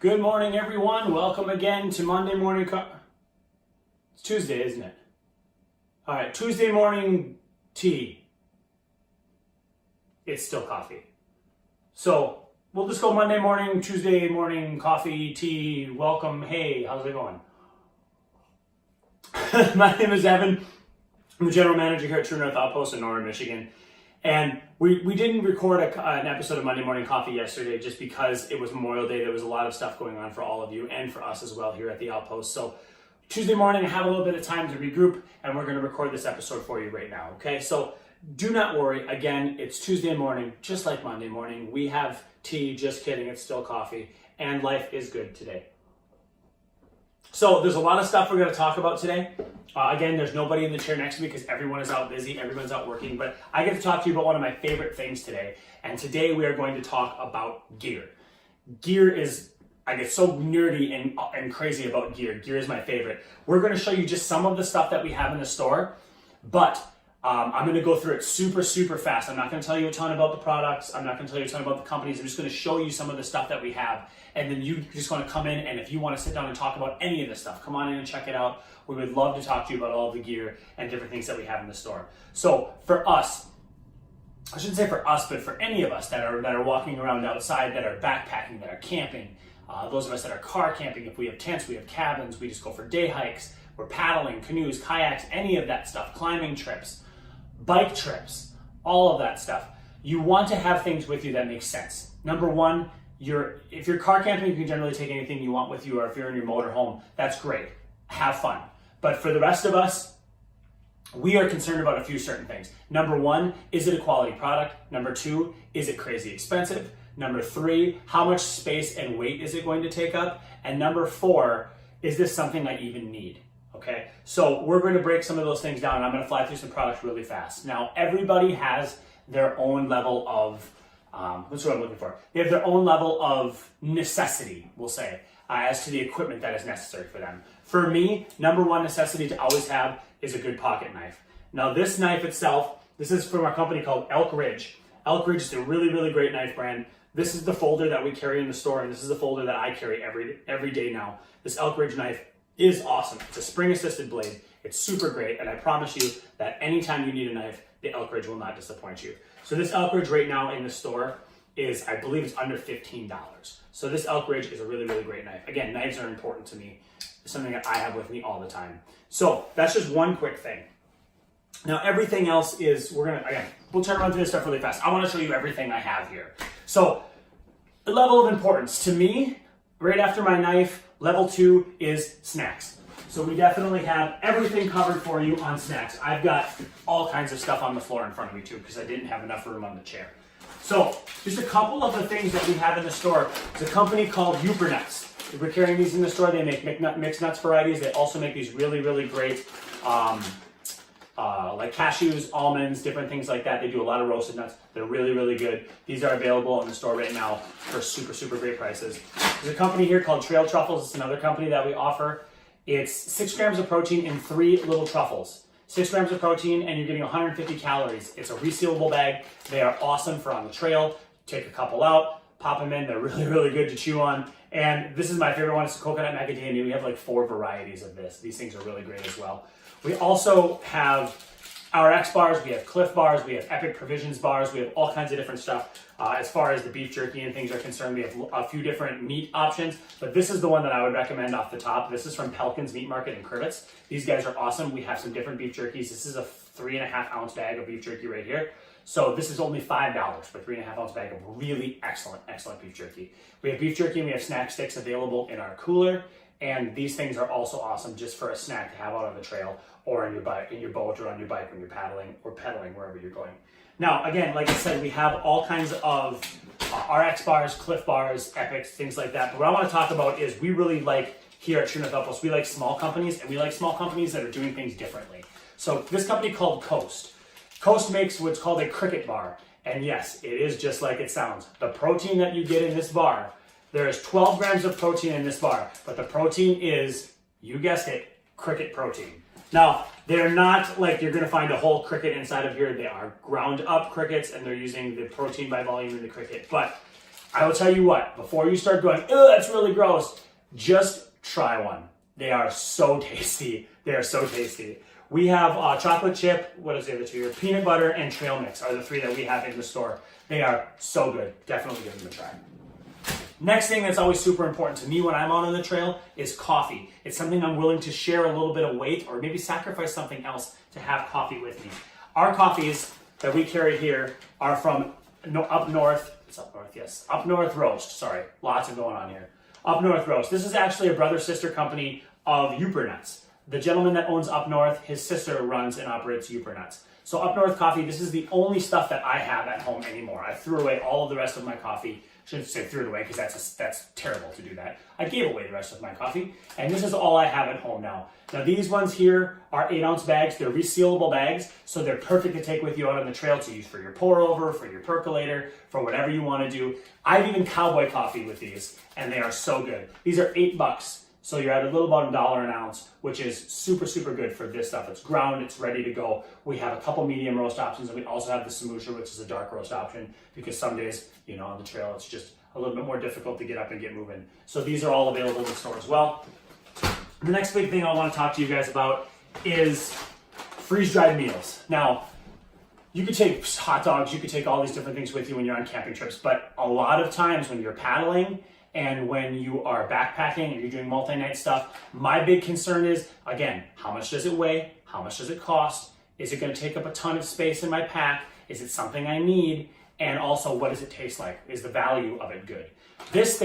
Good morning, everyone. Welcome again to Monday Morning It's Tuesday, isn't it? All right, Tuesday morning tea. It's still coffee. So we'll just go Monday morning, Tuesday morning, coffee, tea, welcome. Hey, how's it going? My name is Evan. I'm the general manager here at True North Outpost in Northern Michigan. And we didn't record an episode of Monday Morning Coffee yesterday just because it was Memorial Day. There was a lot of stuff going on for all of you and for us as well here at the Outpost. So Tuesday morning, I have a little bit of time to regroup, and we're going to record this episode for you right now, okay? So do not worry. Again, it's Tuesday morning, just like Monday morning. We have tea, just kidding, it's still coffee, and life is good today. So there's a lot of stuff we're going to talk about today. Again, there's nobody in the chair next to me because everyone is out busy, everyone's out working, but I get to talk to you about one of my favorite things today. And today we are going to talk about gear. Gear is, I get so nerdy and crazy about gear. Gear is my favorite. We're going to show you just some of the stuff that we have in the store, but I'm going to go through it super fast. I'm not going to tell you a ton about the products. I'm not going to tell you a ton about the companies. I'm just going to show you some of the stuff that we have. And then you just want to come in, and if you want to sit down and talk about any of this stuff, come on in and check it out. We would love to talk to you about all of the gear and different things that we have in the store. So for us, I shouldn't say for us, but for any of us that are walking around outside, that are backpacking, that are camping, those of us that are car camping, if we have tents, we have cabins, we just go for day hikes, we're paddling, canoes, kayaks, any of that stuff, climbing trips, bike trips, all of that stuff. You want to have things with you that make sense. Number one, if you're car camping, you can generally take anything you want with you, or if you're in your motorhome, that's great. Have fun. But for the rest of us, we are concerned about a few certain things. Number one, is it a quality product? Number two, is it crazy expensive? Number three, how much space and weight is it going to take up? And number four, is this something I even need? Okay, so we're going to break some of those things down, and I'm going to fly through some products really fast. Now, everybody has their own level of, that's what I'm looking for. They have their own level of necessity, we'll say, as to the equipment that is necessary for them. For me, number one necessity to always have is a good pocket knife. Now, this knife itself, this is from a company called Elk Ridge. Elk Ridge is a really great knife brand. This is the folder that we carry in the store, and this is the folder that I carry every day now. This Elk Ridge knife is awesome. It's a spring-assisted blade. It's super great, and I promise you that anytime you need a knife, the Elk Ridge will not disappoint you. So this Elk Ridge right now in the store is, I believe it's under $15. So this Elk Ridge is a really great knife. Again, knives are important to me. It's something that I have with me all the time. So that's just one quick thing. Now everything else is, we'll try to run through this stuff really fast. I want to show you everything I have here. So the level of importance to me, right after my knife, level 2 is snacks. So we definitely have everything covered for you on snacks. I've got all kinds of stuff on the floor in front of me too, because I didn't have enough room on the chair. So just a couple of the things that we have in the store. It's a company called Uper Nuts. We're carrying these in the store. They make mixed nuts varieties. They also make these really great, like cashews, almonds, different things like that. They do a lot of roasted nuts. They're really good. These are available in the store right now for super great prices. There's a company here called Trail Truffles. It's another company that we offer. It's 6 grams of protein in 3 little truffles. 6 grams of protein, and you're getting 150 calories. It's a resealable bag. They are awesome for on the trail. Take a couple out, pop them in. They're really good to chew on. And this is my favorite one. It's coconut macadamia. We have like 4 varieties of this. These things are really great as well. We also have our X bars, we have Cliff bars, we have Epic Provisions bars, we have all kinds of different stuff. As far as the beef jerky and things are concerned, we have a few different meat options, but this is the one that I would recommend off the top. This is from Pelkin's Meat Market in Curtis. These guys are awesome. We have some different beef jerkies. This is a 3.5 ounce bag of beef jerky right here. So this is only $5 for a 3.5 ounce bag of really excellent beef jerky. We have beef jerky and we have snack sticks available in our cooler. And these things are also awesome just for a snack to have out on the trail or in your boat or on your bike when you're paddling or pedaling wherever you're going. Now, again, like I said, we have all kinds of RX bars, Cliff bars, Epics, things like that. But what I want to talk about is we really like, here at True North Outpost, we like small companies, and we like small companies that are doing things differently. So this company called Coast. Coast makes what's called a cricket bar. And yes, it is just like it sounds. The protein that you get in this bar, there is 12 grams of protein in this bar, but the protein is, you guessed it, cricket protein. Now, they're not like you're going to find a whole cricket inside of here. They are ground up crickets, and they're using the protein by volume in the cricket. But I will tell you what, before you start going, oh, that's really gross, just try one. They are so tasty. They are so tasty. We have chocolate chip, what is the other two here? Peanut butter and trail mix are the three that we have in the store. They are so good. Definitely give them a try. Next thing that's always super important to me when I'm out on the trail is coffee. It's something I'm willing to share a little bit of weight or maybe sacrifice something else to have coffee with me. Our coffees that we carry here are from up north. It's up north, yes. Up North Roast. Sorry, lots of going on here. Up North Roast. This is actually a brother-sister company of Youper Nuts. The gentleman that owns Up North, his sister runs and operates Youper Nuts. So Up North Coffee, this is the only stuff that I have at home anymore. I threw away all of the rest of my coffee. Shouldn't say threw it away because that's terrible to do that. I gave away the rest of my coffee, and this is all I have at home now. Now these ones here are 8-ounce bags. They're resealable bags, so they're perfect to take with you out on the trail to use for your pour over, for your percolator, for whatever you want to do. I've even cowboy coffee with these, and they are so good. These are $8. So you're at a little about $1 an ounce, which is super, super good for this stuff. It's ground, it's ready to go. We have a couple medium roast options, and we also have the Samusha, which is a dark roast option, because some days, on the trail, it's just a little bit more difficult to get up and get moving. So these are all available in the store as well. The next big thing I want to talk to you guys about is freeze-dried meals. Now, you could take hot dogs, you could take all these different things with you when you're on camping trips, but a lot of times when you're paddling and when you are backpacking and you're doing multi-night stuff, my big concern is, again, how much does it weigh? How much does it cost? Is it going to take up a ton of space in my pack? Is it something I need? And also, what does it taste like? Is the value of it good? This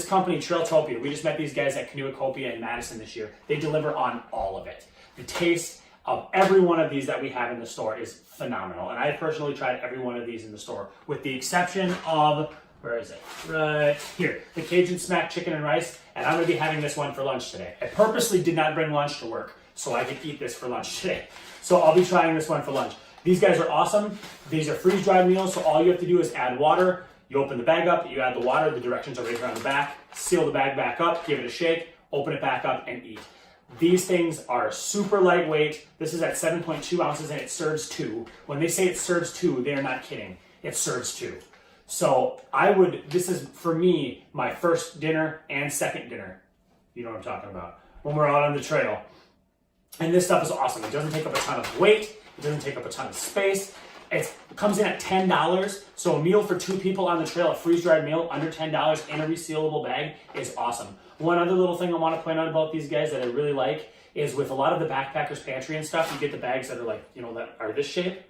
company, Trailtopia, we just met these guys at Canoecopia in Madison this year. They deliver on all of it. The taste of every one of these that we have in the store is phenomenal. And I personally tried every one of these in the store, with the exception of, where is it? Right here, the Cajun Smack Chicken and Rice, and I'm gonna be having this one for lunch today. I purposely did not bring lunch to work so I could eat this for lunch today. So I'll be trying this one for lunch. These guys are awesome. These are freeze-dried meals, so all you have to do is add water. You open the bag up, you add the water, the directions are right around the back, seal the bag back up, give it a shake, open it back up, and eat. These things are super lightweight. This is at 7.2 ounces and it serves 2. When they say it serves 2, they are not kidding. It serves 2. So this is for me, my first dinner and second dinner. You know what I'm talking about. When we're out on the trail. And this stuff is awesome. It doesn't take up a ton of weight. It doesn't take up a ton of space. It comes in at $10. So a meal for 2 people on the trail, a freeze-dried meal under $10 in a resealable bag is awesome. One other little thing I want to point out about these guys that I really like is with a lot of the backpackers pantry and stuff, you get the bags that are like, that are this shape.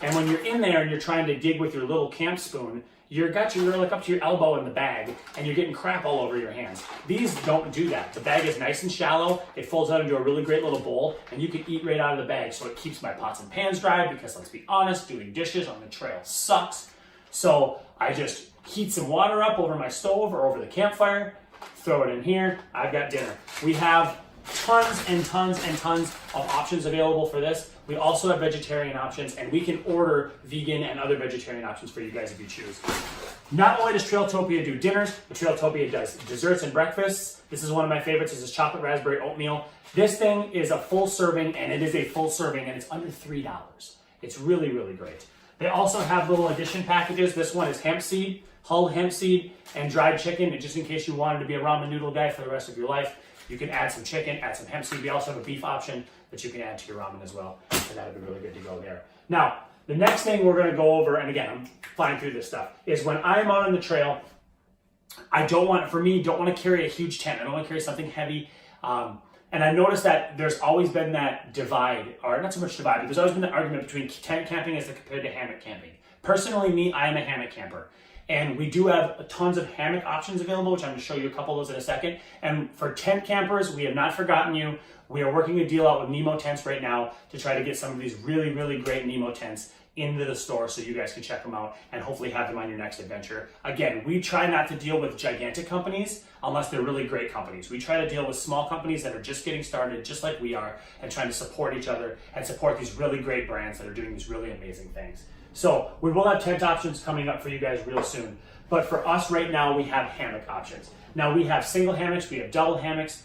And when you're in there and you're trying to dig with your little camp spoon, you're like up to your elbow in the bag and you're getting crap all over your hands. These don't do that. The bag is nice and shallow. It folds out into a really great little bowl and you can eat right out of the bag. So it keeps my pots and pans dry because, let's be honest, doing dishes on the trail sucks. So I just heat some water up over my stove or over the campfire, throw it in here, I've got dinner. We have tons and tons and tons of options available for this. We also have vegetarian options, and we can order vegan and other vegetarian options for you guys if you choose. Not only does Trailtopia do dinners, but Trailtopia does desserts and breakfasts. This is one of my favorites. This is chocolate raspberry oatmeal. This thing is a full serving, and it is a full serving, and it's under $3. It's really, really great. They also have little addition packages. This one is hemp seed, hulled hemp seed, and dried chicken. And just in case you wanted to be a ramen noodle guy for the rest of your life, you can add some chicken, add some hemp seed. We also have a beef option that you can add to your ramen as well. And that would be really good to go there. Now, the next thing we're going to go over, and again, I'm flying through this stuff, is when I'm out on the trail, I don't want to carry a huge tent. I don't want to carry something heavy. And I noticed that there's always been that divide, or not so much divide, but there's always been that argument between tent camping as compared to hammock camping. Personally, I am a hammock camper. And we do have tons of hammock options available, which I'm going to show you a couple of those in a second. And for tent campers, we have not forgotten you. We are working a deal out with Nemo Tents right now to try to get some of these really, really great Nemo tents into the store so you guys can check them out and hopefully have them on your next adventure. Again, we try not to deal with gigantic companies unless they're really great companies. We try to deal with small companies that are just getting started, just like we are, and trying to support each other and support these really great brands that are doing these really amazing things. So we will have tent options coming up for you guys real soon. But for us right now, we have hammock options. Now we have single hammocks, we have double hammocks,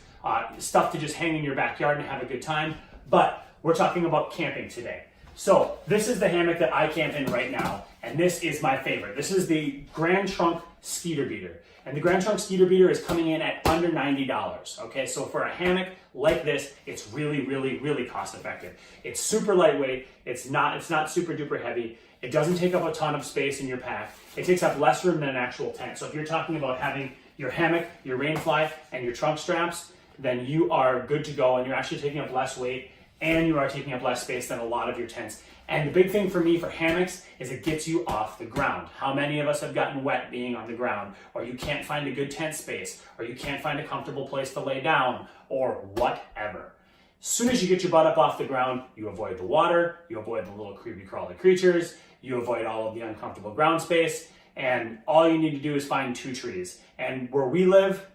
stuff to just hang in your backyard and have a good time. But we're talking about camping today. So this is the hammock that I camp in right now, and this is my favorite. This is the Grand Trunk Skeeter Beater. And the Grand Trunk Skeeter Beater is coming in at under $90. Okay, so for a hammock like this, it's really, really, really cost effective. It's super lightweight. It's not super duper heavy. It doesn't take up a ton of space in your pack. It takes up less room than an actual tent. So if you're talking about having your hammock, your rainfly, and your trunk straps, then you are good to go, and you're actually taking up less weight, and you are taking up less space than a lot of your tents. And the big thing for me for hammocks is it gets you off the ground. How many of us have gotten wet being on the ground, or you can't find a good tent space, or you can't find a comfortable place to lay down, or whatever? As soon as you get your butt up off the ground, you avoid the water, you avoid the little creepy crawly creatures, you avoid all of the uncomfortable ground space, and all you need to do is find 2 trees. And where we live,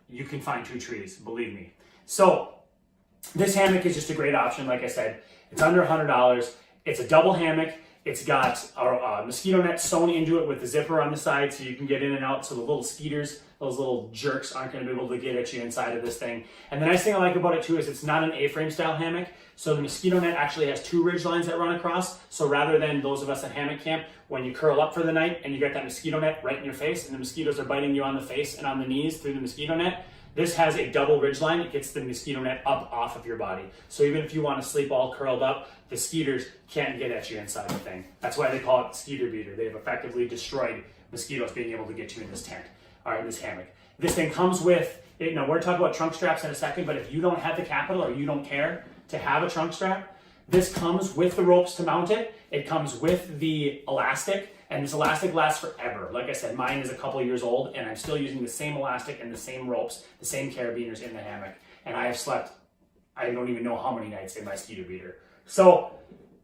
you can find 2 trees, believe me. So this hammock is just a great option. Like I said, it's under $100. It's a double hammock. It's got a mosquito net sewn into it with the zipper on the side so you can get in and out, so the little skeeters, those little jerks, aren't going to be able to get at you inside of this thing. And the nice thing I like about it too is it's not an A-frame style hammock, so the mosquito net actually has 2 ridge lines that run across. So rather than those of us at hammock camp, when you curl up for the night and you get that mosquito net right in your face and the mosquitoes are biting you on the face and on the knees through the mosquito net, this has a double ridge line. It gets the mosquito net up off of your body. So even if you want to sleep all curled up, the skeeters can't get at you inside the thing. That's why they call it Skeeter Beater. They've effectively destroyed mosquitoes being able to get you in this tent, or in this hammock. This thing comes with, we're going to talk about trunk straps in a second, but if you don't have the capital or you don't care to have a trunk strap, this comes with the ropes to mount it. It comes with the elastic. And this elastic lasts forever. Like I said, mine is a couple years old, and I'm still using the same elastic and the same ropes, the same carabiners in the hammock. And I have slept, I don't even know how many nights in my Skeeter Beater. So,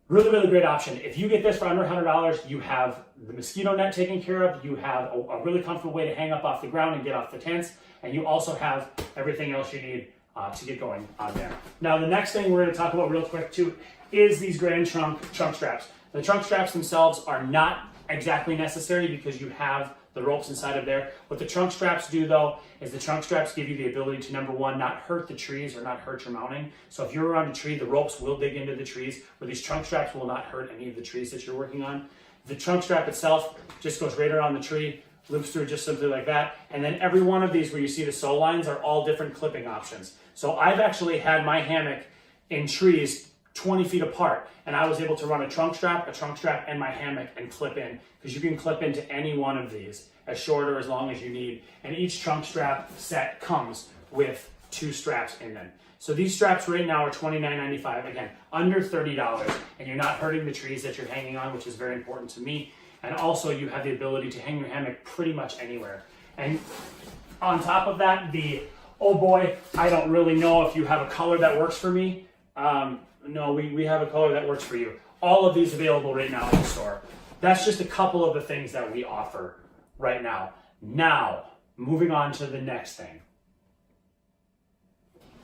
really, really great option. If you get this for under $100, you have the mosquito net taken care of, you have a really comfortable way to hang up off the ground and get off the tents, and you also have everything else you need to get going on there. Now, the next thing we're going to talk about real quick too is these Grand Trunk straps. The trunk straps themselves are not exactly necessary because you have the ropes inside of there. What the trunk straps do though is the trunk straps give you the ability to, number one, not hurt the trees or not hurt your mounting. So if you're around a tree, the ropes will dig into the trees, where these trunk straps will not hurt any of the trees that you're working on. The trunk strap itself just goes right around the tree, loops through just simply like that. And then every one of these where you see the sew lines are all different clipping options. So I've actually had my hammock in trees 20 feet apart, and I was able to run a trunk strap, and my hammock and clip in, because you can clip into any one of these as short or as long as you need. And each trunk strap set comes with 2 straps in them. So these straps right now are $29.95, again, under $30, and you're not hurting the trees that you're hanging on, which is very important to me. And also you have the ability to hang your hammock pretty much anywhere. And on top of that, oh boy, I don't really know if you have a color that works for me. No, we have a color that works for you. All of these available right now in the store. That's just a couple of the things that we offer right now. Now, moving on to the next thing.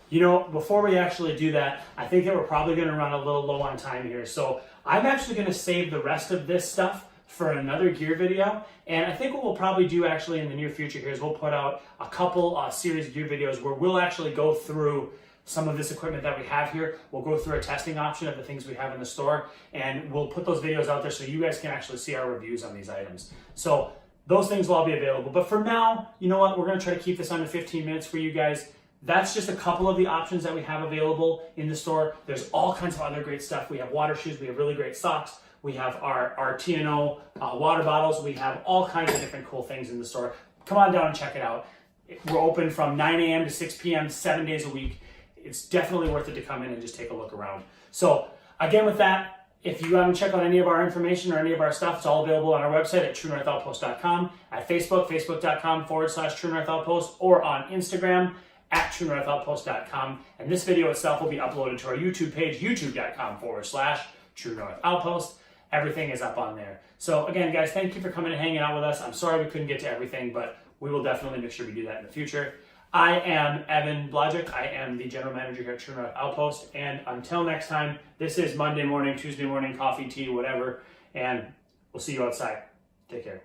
Before we actually do that, I think that we're probably going to run a little low on time here. So I'm actually going to save the rest of this stuff for another gear video. And I think what we'll probably do actually in the near future here is we'll put out a couple series gear videos where we'll actually go through some of this equipment that we have here. We'll go through a testing option of the things we have in the store, and we'll put those videos out there so you guys can actually see our reviews on these items. So those things will all be available. But for now, you know what? We're going to try to keep this under 15 minutes for you guys. That's just a couple of the options that we have available in the store. There's all kinds of other great stuff. We have water shoes. We have really great socks. We have our T&O water bottles. We have all kinds of different cool things in the store. Come on down and check it out. We're open from 9 a.m. to 6 p.m. 7 days a week. It's definitely worth it to come in and just take a look around. So again, with that, if you haven't checked out any of our information or any of our stuff, it's all available on our website at truenorthoutpost.com, at Facebook, facebook.com/True North Outpost, or on Instagram at truenorthoutpost.com. And this video itself will be uploaded to our YouTube page, youtube.com/True North Outpost. Everything is up on there. So again, guys, thank you for coming and hanging out with us. I'm sorry we couldn't get to everything, but we will definitely make sure we do that in the future. I am Evan Blodgett. I am the general manager here at True North Outpost. And until next time, this is Monday morning, Tuesday morning, coffee, tea, whatever. And we'll see you outside. Take care.